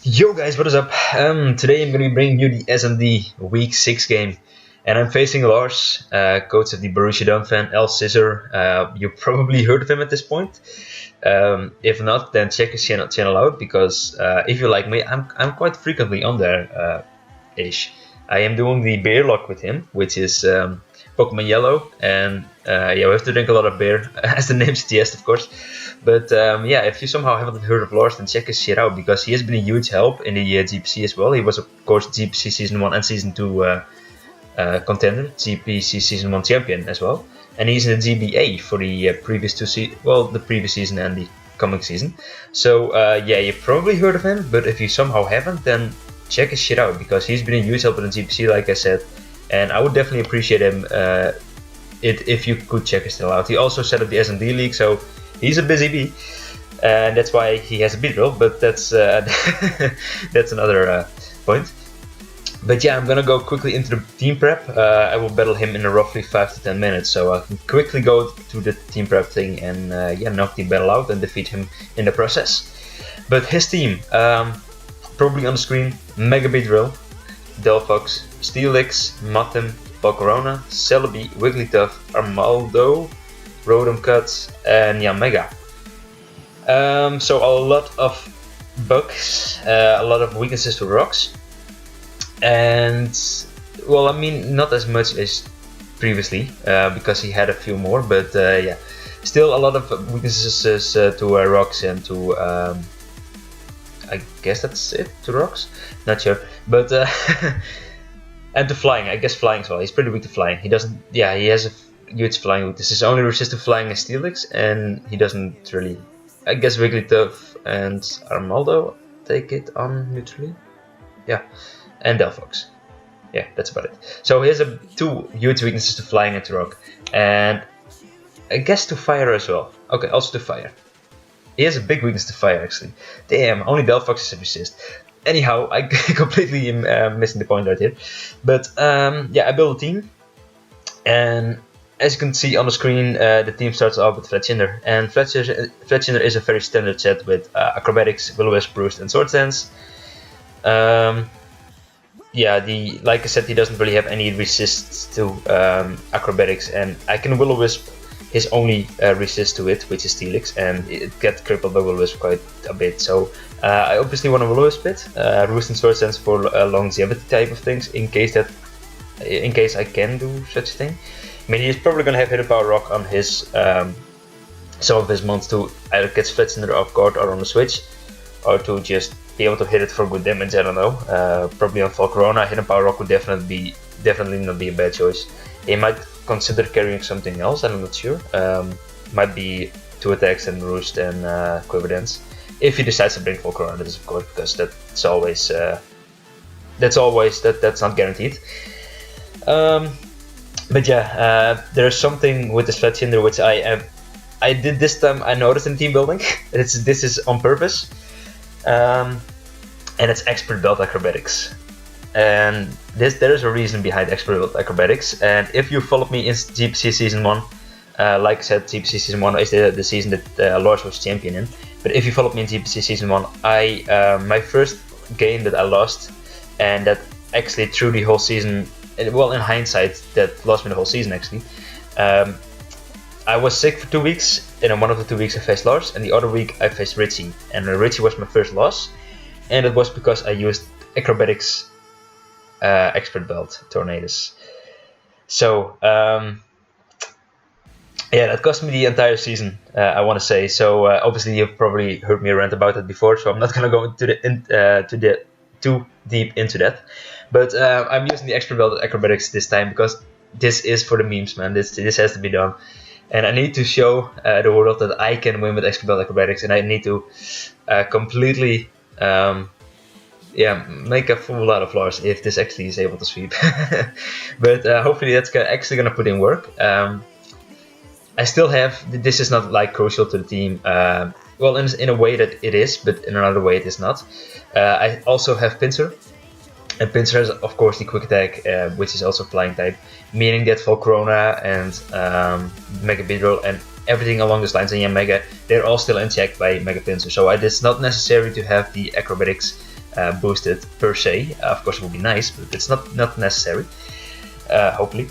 Yo guys, what is up? Today I'm going to be bringing you the SMD Week 6 game. And I'm facing Lars, coach of the Borussia Donphan, Scizor. You probably heard of him at this point. If not, then check his channel out, because if you like me, I'm quite frequently on there ish. I am doing the beer lock with him, which is Pokemon Yellow, and yeah, we have to drink a lot of beer, as the name suggests, of course. But yeah, if you somehow haven't heard of Lars, then check his shit out, because he has been a huge help in the GPC as well. He was, of course, GPC Season 1 and Season 2 contender, GPC Season 1 champion as well. And he's in the GBA for the previous the previous season and the coming season. So yeah, you probably heard of him, but if you somehow haven't, then check his shit out, because he's been a huge help in the GPC, like I said. And I would definitely appreciate him if you could check his channel out. He also set up the SMD League, so he's a busy bee, and that's why he has a beat drill, but that's that's another point. But yeah, I'm gonna go quickly into the team prep. I will battle him in roughly 5 to 10 minutes, so I can quickly go to the team prep thing and yeah, knock the battle out and defeat him in the process. But his team, probably on the screen: Mega Beedrill, Delphox, Steelix, Matim, Volcarona, Celebi, Wigglytuff, Armaldo, Rotom Cut, and yeah, Mega. So a lot of bugs, a lot of weaknesses to rocks, and well, I mean, not as much as previously, because he had a few more, but yeah, still a lot of weaknesses to rocks and to I guess that's it, to rocks, not sure, but and to flying, I guess flying as well. He's pretty weak to flying. He doesn't, yeah, he has a huge flying weakness. His only resist to flying is Steelix, and he doesn't really, I guess Wigglytuff and Armaldo take it on neutrally, yeah, and Delphox. Yeah, that's about it. So he has two huge weaknesses to flying and to rock, and I guess to fire as well. Okay, also to fire. He has a big weakness to fire, actually. Damn, only Delphox is a resist. Anyhow, I completely am missing the point right here. But yeah, I built a team, and as you can see on the screen, the team starts off with Fletchinder. And Fletchinder is a very standard set with Acrobatics, Will-O-Wisp, Roost, and Sword Dance. Yeah, like I said, he doesn't really have any resist to Acrobatics, and I can Will-O-Wisp his only resist to it, which is Steelix, and it gets crippled by Will-O-Wisp quite a bit. So I obviously want to Will-O-Wisp it. Roost and Sword Dance for longevity type of things, in case I can do such a thing. I mean, he's probably gonna have Hidden Power Rock on his some of his mons to either catch Fletchinder off guard or on the switch, or to just be able to hit it for good damage. I don't know. Probably on Volcarona, Hidden Power Rock would definitely not be a bad choice. He might consider carrying something else, I'm not sure. Might be 2 attacks and Roost and Quiver Dance, if he decides to bring Volcarona, that is, of course, because that's always that's not guaranteed. But yeah, there's something with this Fletchinder which I did this time. I noticed in team building. This is on purpose, and it's Expert Belt Acrobatics. And there is a reason behind Expert Belt Acrobatics. And if you followed me in GPC Season 1, like I said, GPC Season 1 is the season that Lars was champion in. But if you followed me in GPC Season 1, my first game that I lost, and that actually through the whole season, well, in hindsight, that lost me the whole season actually. I was sick for 2 weeks, and in one of the 2 weeks I faced Lars, and the other week I faced Richie. And Richie was my first loss, and it was because I used Acrobatics Expert Belt Tornadoes. So yeah, that cost me the entire season, I want to say. So obviously you've probably heard me rant about it before, so I'm not gonna go too deep into that. But I'm using the Expert Belt Acrobatics this time, because this is for the memes, man. This has to be done, and I need to show the world that I can win with Expert Belt Acrobatics, and I need to completely yeah, make a fool out of Lars if this actually is able to sweep. But hopefully that's actually gonna put in work. I still have, this is not like crucial to the team. Well, in a way that it is, but in another way it is not. I also have Pinsir. And Pinsir has, of course, the quick attack, which is also flying type, meaning that Volcarona and Mega Beedrill and everything along those lines, and yeah, Mega, they're all still unchecked by Mega Pinsir. So it's not necessary to have the acrobatics boosted per se. Of course, it would be nice, but it's not necessary. Hopefully,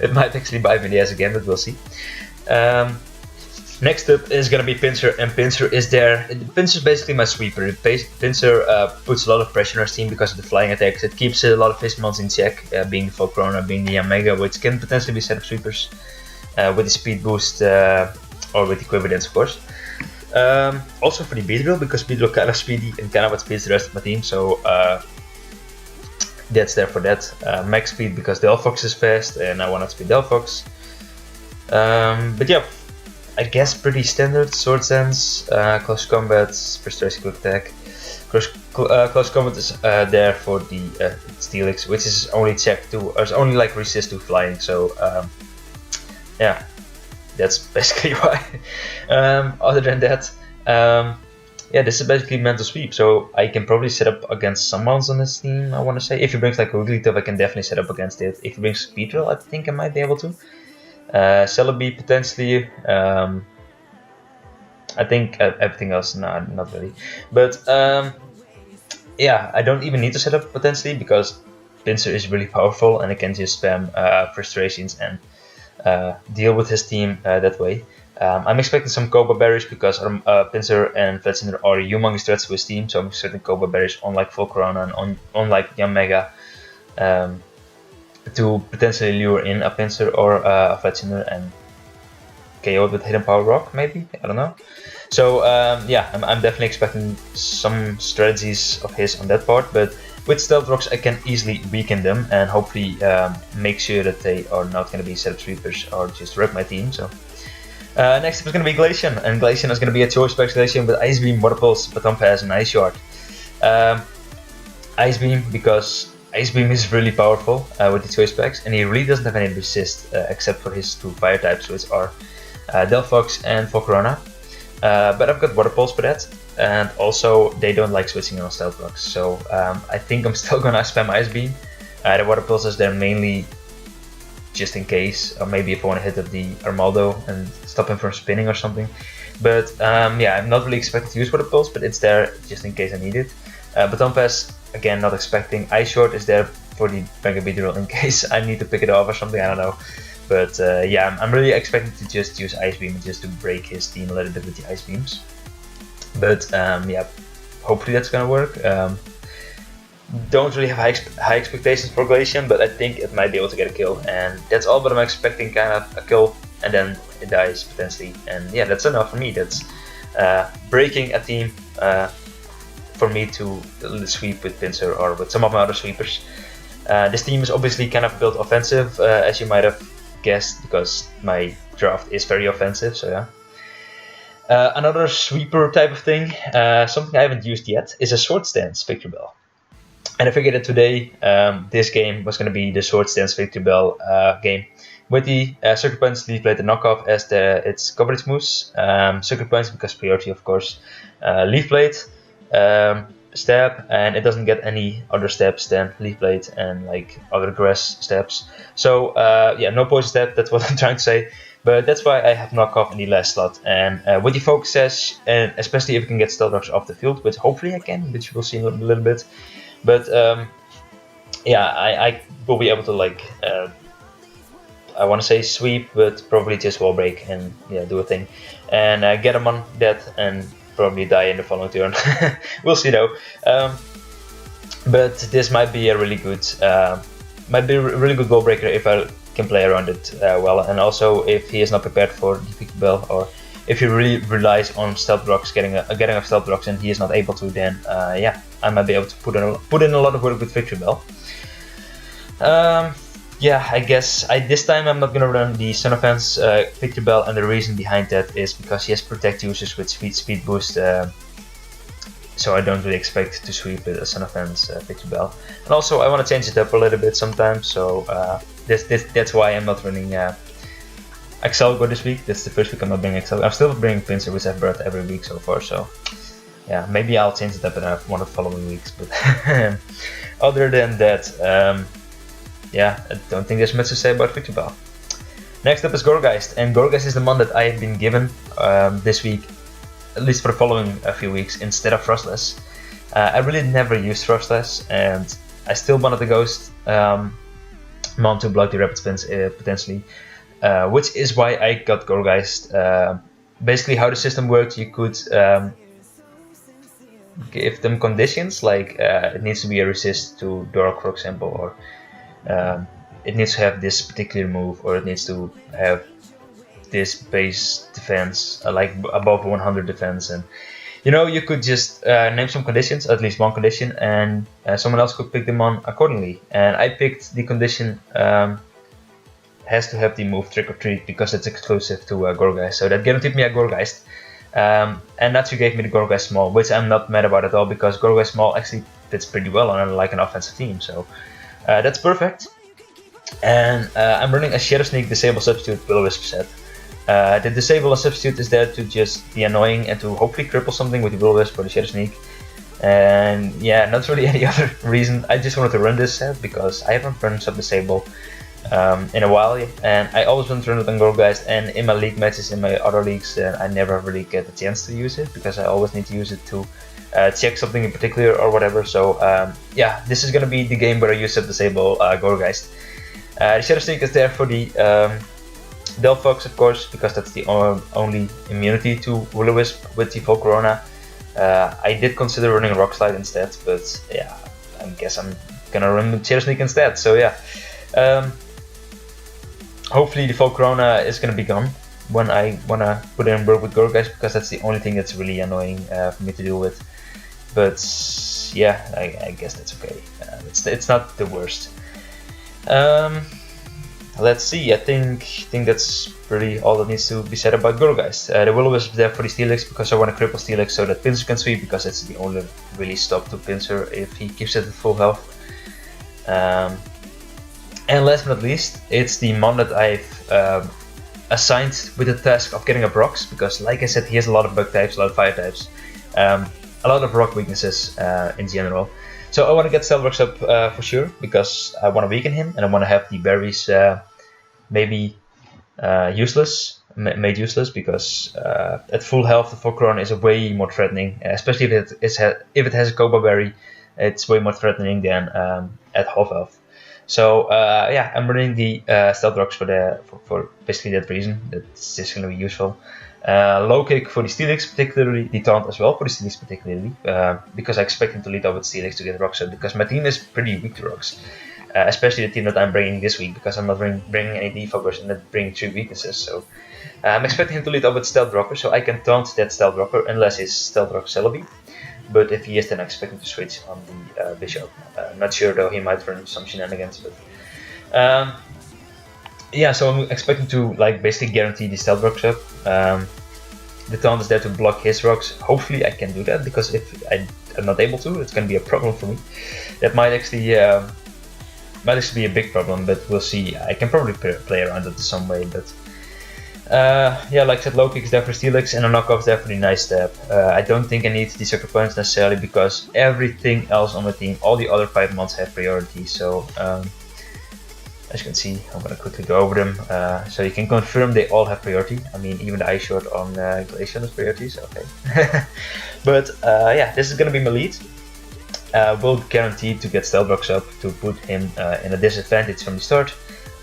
it might actually bite me in the ass again, but we'll see. Next up is gonna be Pinsir, and Pinsir is there. Pinsir is basically my sweeper. Pinsir puts a lot of pressure on his team because of the flying attacks. It keeps a lot of his mons in check, being the Volcarona, being the Omega, which can potentially be setup sweepers with the speed boost or with the quiver dance, of course. Also for the Beedrill, because Beedrill kind of speedy and kind of outspeeds the rest of my team, so that's there for that. Max speed because Delphox is fast, and I want to outspeed Delphox. But yeah. I guess pretty standard sword sense, close combat, frustration, quick attack. Close combat is there for the Steelix, which is only check to, or is only like resist to flying. So yeah, that's basically why. Other than that, yeah, this is basically mental sweep. So I can probably set up against some mons on this team. I want to say if he brings like Wigglytuff, I can definitely set up against it. If he brings Speedrill, I think I might be able to. Celebi potentially. I think everything else, no, not really. But yeah, I don't even need to set up potentially because Pinsir is really powerful and I can just spam frustrations and deal with his team that way. I'm expecting some Cobra Berries because Pinsir and Vetsender are humongous threats to his team, so I'm expecting Cobra Berries unlike Volcarona and unlike Yamega. To potentially lure in a Pinsir or a Vetsender and KO it with Hidden Power Rock, maybe? I don't know. So yeah, I'm definitely expecting some strategies of his on that part, but with Stealth Rocks I can easily weaken them and hopefully make sure that they are not going to be setup sweepers or just wreck my team. So next up is going to be Glacian, and Glacian is going to be a choice specs Glacian with Ice Beam, Water Pulse, Baton Pass and Ice Shard. Ice Beam because Ice Beam is really powerful with the choice specs, and he really doesn't have any resist except for his two fire types, which are Delphox and Volcarona. But I've got Water Pulse for that, and also they don't like switching on Stealth Rocks, so I think I'm still gonna spam Ice Beam. The Water Pulse is there mainly just in case, or maybe if I want to hit up the Armaldo and stop him from spinning or something. But yeah, I'm not really expecting to use Water Pulse, but it's there just in case I need it. Baton Pass, again, not expecting. Ice Shard is there for the Mega Beedrill in case I need to pick it off or something, I don't know. But yeah, I'm really expecting to just use Ice Beam just to break his team a little bit with the Ice Beams. But yeah, hopefully that's gonna work. Don't really have high expectations for Glacian, but I think it might be able to get a kill. And that's all, but I'm expecting kind of a kill and then it dies potentially. And yeah, that's enough for me. That's breaking a team for me to sweep with Pinsir or with some of my other sweepers. This team is obviously kind of built offensive, as you might have guessed, because my draft is very offensive, so yeah. Another sweeper type of thing, something I haven't used yet, is a Sword Stance Victory Bell. And I figured that today, this game was going to be the Sword Stance Victory Bell game. With the Circuit Punch, Leaf Blade, and Knockoff as its coverage moves. Circuit Punch because priority, of course. Leaf Blade, stab, and it doesn't get any other stabs than Leaf Blade and like other grass stabs. So yeah, no poison stab, that's what I'm trying to say. But that's why I have Knockoff in the last slot. And with the Focus Sash, and especially if I can get Stealth Rocks off the field, which hopefully I can, which we'll see in a little bit. But yeah, I will be able to like, I want to say sweep, but probably just wall break and yeah, do a thing. And get him on that and probably die in the following turn. We'll see though. But this might be a really good, wall breaker if I can play around it well, and also if he is not prepared for the Victory Bell, or if he really relies on Stealth Rocks, getting a Stealth Rocks, and he is not able to, then yeah, I might be able to put in a lot of work with Victory Bell. Yeah, I guess this time I'm not gonna run the Son of Fence Victory Bell, and the reason behind that is because he has Protect users with speed boost, so I don't really expect to sweep with a Son of Fence Victory Bell. And also I want to change it up a little bit sometimes, so that's why I'm not running Excelgor this week. That's the first week I'm not bringing Excelgor. I'm still bringing Pinsir, which I've brought every week so far, so yeah, maybe I'll change it up in one of the following weeks. But other than that, yeah, I don't think there's much to say about Victory Bell. Next up is Gorgeist, and Gorgeist is the mon that I have been given this week, at least for the following few weeks, instead of Frostless. I really never used Frostlass, and I still wanted the Ghost Mon to block the Rapid Spins potentially, which is why I got Gorgeist. Basically, how the system worked, you could give them conditions, like it needs to be a resist to Dork, for example, or it needs to have this particular move, or it needs to have this base defense, like above 100 defense, and you know, you could just name some conditions, at least one condition, and someone else could pick them on accordingly. And I picked the condition has to have the move Trick or Treat because it's exclusive to Gorgeist, so that guaranteed me a Gorgeist. And Nacho gave me the Gorgeist Small, which I'm not mad about at all because Gorgeist Small actually fits pretty well on like an offensive team, so that's perfect. And I'm running a Shadow Sneak Disable Substitute Will-O-Wisp set. The Disable Substitute is there to just be annoying and to hopefully cripple something with the Will-O-Wisp or the Shadow Sneak. And yeah, not really any other reason. I just wanted to run this set because I haven't run Sub Disable in a while, and I always want to run it on Gorgeist, and in my league matches, in my other leagues, I never really get the chance to use it because I always need to use it to check something in particular or whatever. So yeah, this is gonna be the game where I use Sub Disable Gorgeist. The Shadow Sneak is there for the Delphox, of course, because that's the only immunity to Will-O-Wisp with the Volcarona. I did consider running Rock Slide instead, but yeah, I guess I'm gonna run Shadow Sneak instead. So yeah, hopefully the Volcarona is gonna be gone when I wanna put in work with Gorgeist, because that's the only thing that's really annoying for me to deal with. But yeah, I guess that's okay. It's not the worst. Let's see, I think that's pretty all that needs to be said about Gorgeist. The Will-O-Wisp is there for the Steelix because I want to cripple Steelix so that Pinsir can sweep, because it's the only really stop to Pinsir if he keeps it at full health. And last but not least, it's the Mon that I've assigned with the task of getting up rocks, because like I said, he has a lot of bug types, a lot of fire types, a lot of rock weaknesses in general. So I want to get Stealth Rocks up for sure, because I want to weaken him, and I want to have the berries maybe made useless, because at full health the Volcarona is way more threatening, especially if it has a Koba Berry. It's way more threatening than at half health. So yeah, I'm running the Stealth Rocks for basically that reason. That's just going to be useful. Low kick for the Steelix, particularly the taunt as well for the Steelix, particularly because I expect him to lead up with Steelix to get rocks up, because my team is pretty weak to rocks, especially the team that I'm bringing this week, because I'm not bringing any defoggers and that bring 3 weaknesses. So I'm expecting him to lead up with Stealth Rocker, so I can taunt that Stealth Rocker unless he's Stealth Rock Celebi. But if he is, then I expect him to switch on the Bishop. Not sure though, he might run some shenanigans, but yeah, so I'm expecting to like basically guarantee the Stealth Rocks up. The taunt is there to block his rocks. Hopefully I can do that, because if I'm not able to, it's going to be a problem for me. That might actually be a big problem, but we'll see. I can probably play around it in some way, but yeah, like I said, low kick is there for Steelix, and a knockoff is there for the nice step. I don't think I need the sucker punch necessarily, because everything else on my team, all the other 5 months have priority. So as you can see, I'm going to quickly go over them, so you can confirm they all have priority. I mean, even the ice short on Glacian has priority, so okay. But yeah, this is going to be my lead. We'll guarantee to get Stealth Rocks up to put him in a disadvantage from the start.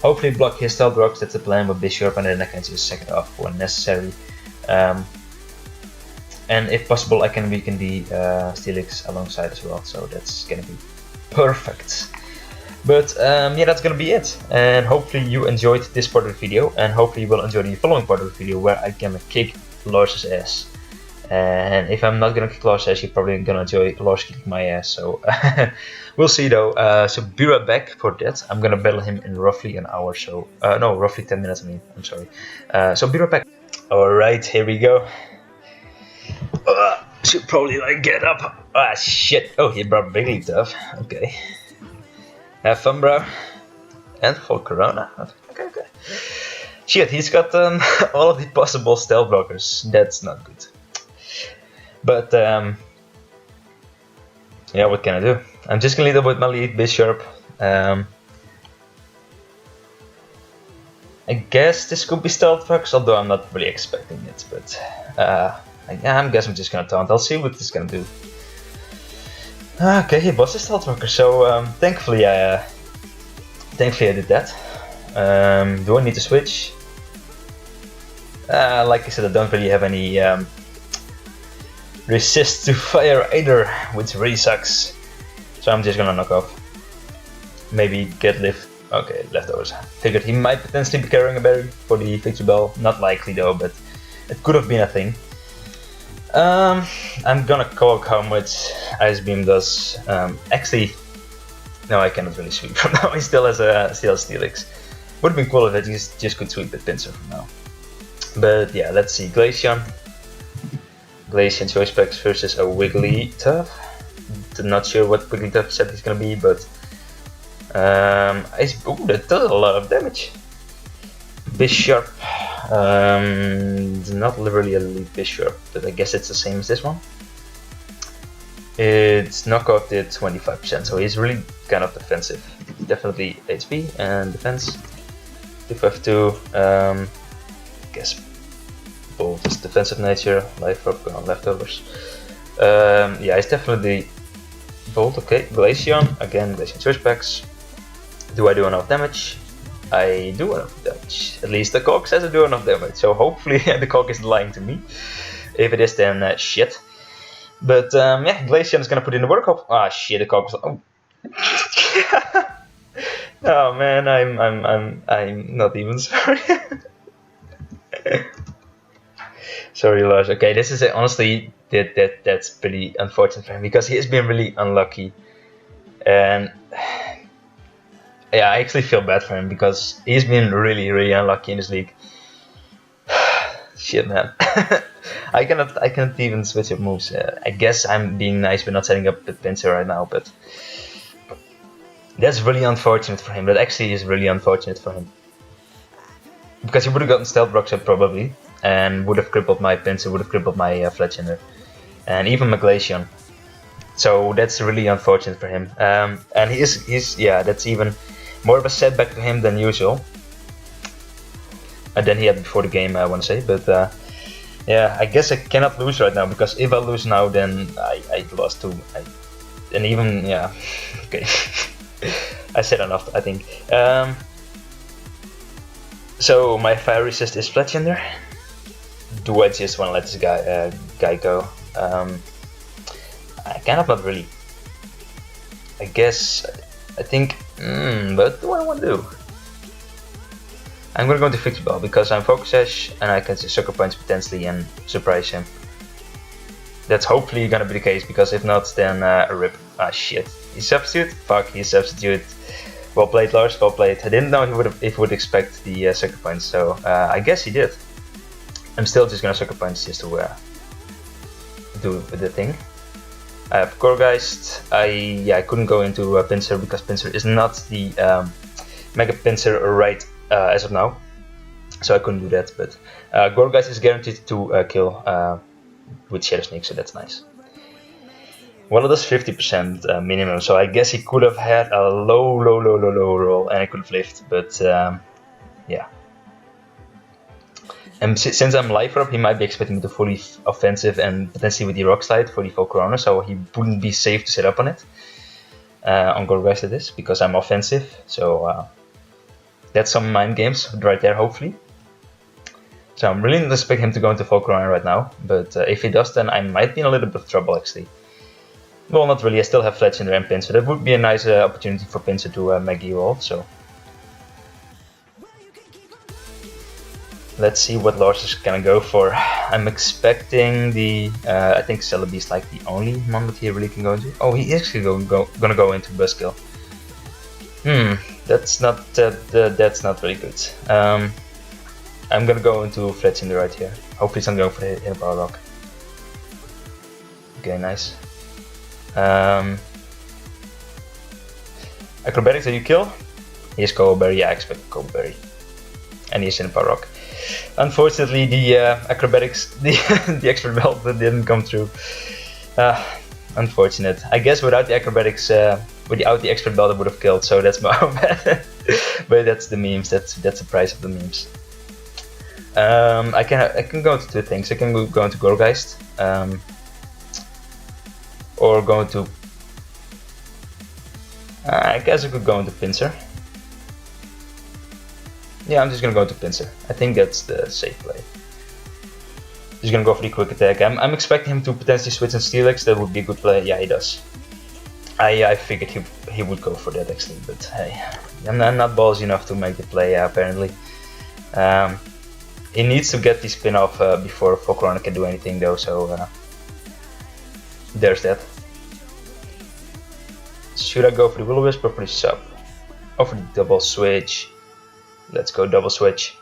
Hopefully block his Stealth Rocks, that's the plan with Bishop, and then I can just second off when necessary. And if possible, I can weaken the Steelix alongside as well, so that's going to be perfect. But yeah, that's gonna be it, and hopefully you enjoyed this part of the video, and hopefully you will enjoy the following part of the video where I'm gonna kick Lars's ass. And if I'm not gonna kick Lars's ass, you're probably gonna enjoy Lars kicking my ass, so we'll see though. So be right back for that. I'm gonna battle him in roughly an hour, so no, roughly 10 minutes, I mean, I'm sorry. So be right back. Alright, here we go. Should probably like get up. Ah shit, oh he brought Big League Tough, okay. Have fun, bro. And Volcarona. Okay. Shit, he's got all of the possible stealth blockers. That's not good. But yeah, what can I do? I'm just gonna lead up with my lead Bishop. I guess this could be stealth rocks, although I'm not really expecting it. But I guess I'm just gonna taunt. I'll see what this is gonna do. Okay, he was a stealth worker, so thankfully I did that. Do I need to switch? Like I said, I don't really have any resist to fire either, which really sucks. So I'm just gonna knock off. Maybe get lift. Okay, leftovers. Figured he might potentially be carrying a berry for the victory bell. Not likely though, but it could have been a thing. I'm gonna call how much Ice Beam does. Actually, no, I cannot really sweep from now. He still has Steelix. Would have been cool if it just could sweep the pincer from now. But yeah, let's see. Glaceon Choice Specs versus a Wigglytuff. Not sure what Wigglytuff set he's gonna be, but that does a lot of damage. Bisharp, not really a Elite Bisharp, but I guess it's the same as this one. Its knockoff did 25%, so he's really kind of defensive. Definitely HP and defense. 252, guess both is defensive nature, life up on leftovers. Yeah, it's definitely bolt. Okay, Glaceon, again, Glaceon Choice Packs. Do I do enough damage? I do enough damage. At least the cog says I do enough damage, so hopefully the cog isn't lying to me. If it is, then shit. But yeah, Glaceon is gonna put in the work. Ah shit, the cog was. Oh. Oh man, I'm not even sorry. Sorry, Lars. Okay, this is honestly that's pretty unfortunate for him because he has been really unlucky, and yeah, I actually feel bad for him because he's been really unlucky in this league. Shit, man. I cannot even switch up moves. I guess I'm being nice by not setting up the pincer right now, but that's really unfortunate for him. That actually is really unfortunate for him because he would have gotten Stealth Rocks up probably, and would have crippled my pincer, would have crippled my Fletchinder, and even my Glaceon. So that's really unfortunate for him. And he's yeah, that's even more of a setback to him than usual. And then he had before the game, I want to say, but yeah, I guess I cannot lose right now because if I lose now, then I lost too. And even yeah, okay, I said enough, I think. So my fire resist is Fletchinder. Do I just want to let this guy go? I cannot, not really. I guess I think. But what do I want to do? I'm gonna go into Victory Bell because I'm Focus Sash and I can Sucker Punch potentially and surprise him. That's hopefully gonna be the case because if not, then a rip. Ah shit. He's substitute? Fuck, he's substitute. Well played, Lars. Well played. I didn't know if he would expect the Sucker Punch, so I guess he did. I'm still just gonna Sucker Punch just to do the thing. I have Gorgeist. I couldn't go into Pinsir because Pinsir is not the Mega Pinsir right as of now, so I couldn't do that. But Gorgeist is guaranteed to kill with Shadow Sneak, so that's nice. Well, it does 50% minimum, so I guess he could have had a low roll and I could have lived, but yeah. And since I'm life up, he might be expecting me to fully offensive and potentially with the Rock Slide for the full Corona, so he wouldn't be safe to set up on it. On Gorgeist it is, because I'm offensive, so that's some mind games right there, hopefully. So I'm really not expecting him to go into full Corona right now, but if he does, then I might be in a little bit of trouble actually. Well, not really, I still have Fletchinder and Pinsir, so that would be a nice opportunity for Pinsir to Mega roll, so. Let's see what Lars is gonna go for. I'm expecting the, I think Celebi is like the only one that he really can go into. Oh, he is actually gonna go into Buzzkill. That's not very good. I'm gonna go into Fletchinder right here. Hopefully he's not going for the Hidden Power Rock. Okay, nice. Acrobatics, do you kill? He is Cold Berry, yeah, I expect Cold Berry. And he is Hidden Power Rock. Unfortunately, the acrobatics, the expert belt didn't come through. Unfortunate. I guess without the acrobatics, without the expert belt, it would have killed. So that's my bad. But that's the memes. That's the price of the memes. I can go into two things. I can go into Gorgeist, or go into I guess I could go into Pincer. Yeah, I'm just gonna go into Pincer. I think that's the safe play. He's gonna go for the quick attack. I'm expecting him to potentially switch in Steelix. That would be a good play. Yeah, he does. I figured he would go for that actually, but hey, I'm not ballsy enough to make the play apparently. He needs to get the spin off before Volcarona can do anything though, so there's that. Should I go for the Will-O-Wisp or for the sub? Or for the double switch? Let's go double switch.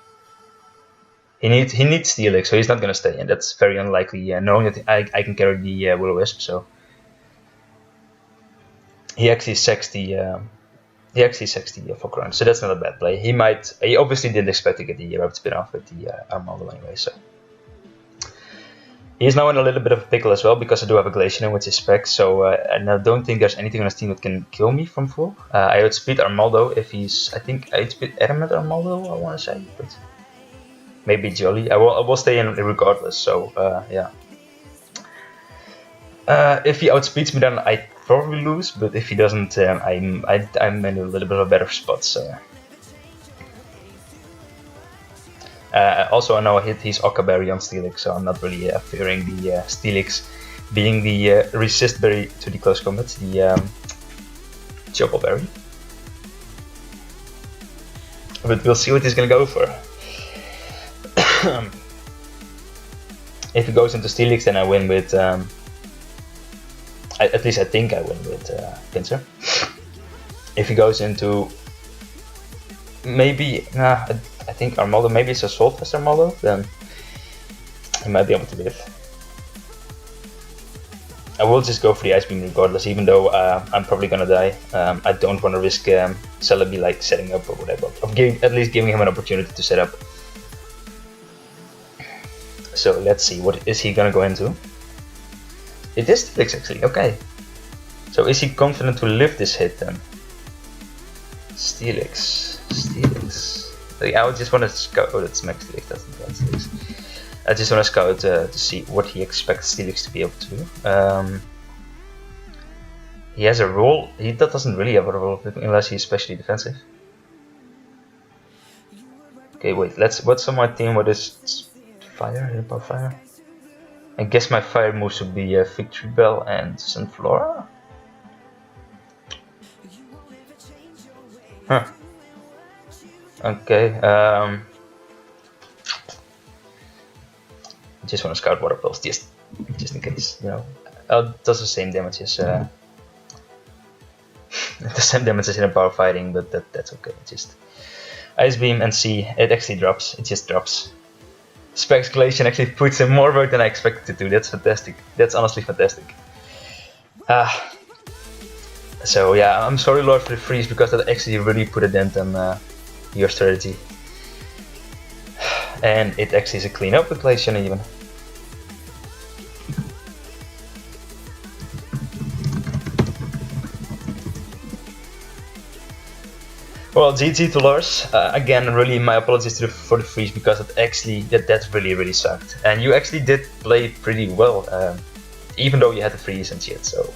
He needs Steelix, so he's not gonna stay in. That's very unlikely. Knowing that I can carry the Will-O-Wisp, so he actually sacks the Volcarona, so that's not a bad play. He obviously didn't expect to get the rapid spin off with the Armaldo anyway, so he's now in a little bit of a pickle as well because I do have a Glacier in with his spec, so and I don't think there's anything on his team that can kill me from full. I would speed Armaldo if he's, I think I would speed Adamant Armaldo, I want to say, but maybe Jolly. I will stay in regardless, so yeah. If he outspeeds me, then I probably lose, but if he doesn't, I'm in a little bit of a better spot. So. Also, I know he's Okaberry on Steelix, so I'm not really fearing the Steelix being the resist berry to the close combat, the Chocoberry. But we'll see what he's gonna go for. If he goes into Steelix, then I win with. At least I think I win with Pincer. If he goes into maybe, I think Armaldo, maybe it's a Assault Vest Armaldo, then he might be able to live. I will just go for the Ice Beam regardless, even though I'm probably gonna die. I don't want to risk Celebi like setting up or whatever, at least giving him an opportunity to set up. So let's see, what is he gonna go into? It is Steelix actually, okay. So is he confident to live this hit then? Steelix. I just want to scout. Oh, that's Max Steelix, that's not bad Steelix. I just want to scout to see what he expects Steelix to be able to do. He has a role. He doesn't really have a role unless he's especially defensive. Okay, wait. What's on my team? What is fire? About fire? I guess my fire moves would be Victory Bell and Sunflora. Huh. Okay. Just want to scout Water Pulse just in case, you know. It does the same damage as the same damage as in a power fighting, but that's okay. Just Ice Beam and see. It actually drops. It just drops. Speculation actually puts in more work than I expected to do. That's fantastic. That's honestly fantastic. So yeah, I'm sorry Lord for the freeze because that actually really put a dent on your strategy. And it actually is a clean up with Glacier even. Well, GG to Lars. Again, really my apologies for the freeze because that really sucked. And you actually did play pretty well, even though you had the freeze and shit. So,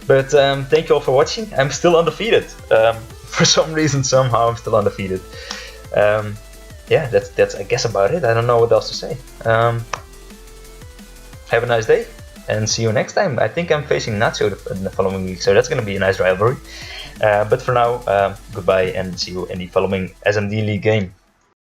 but thank you all for watching. I'm still undefeated. For some reason, somehow, I'm still undefeated. Yeah, that's I guess about it. I don't know what else to say. Have a nice day and see you next time. I think I'm facing Nacho in the following week, so that's gonna be a nice rivalry. But for now, goodbye and see you in the following SMD League game.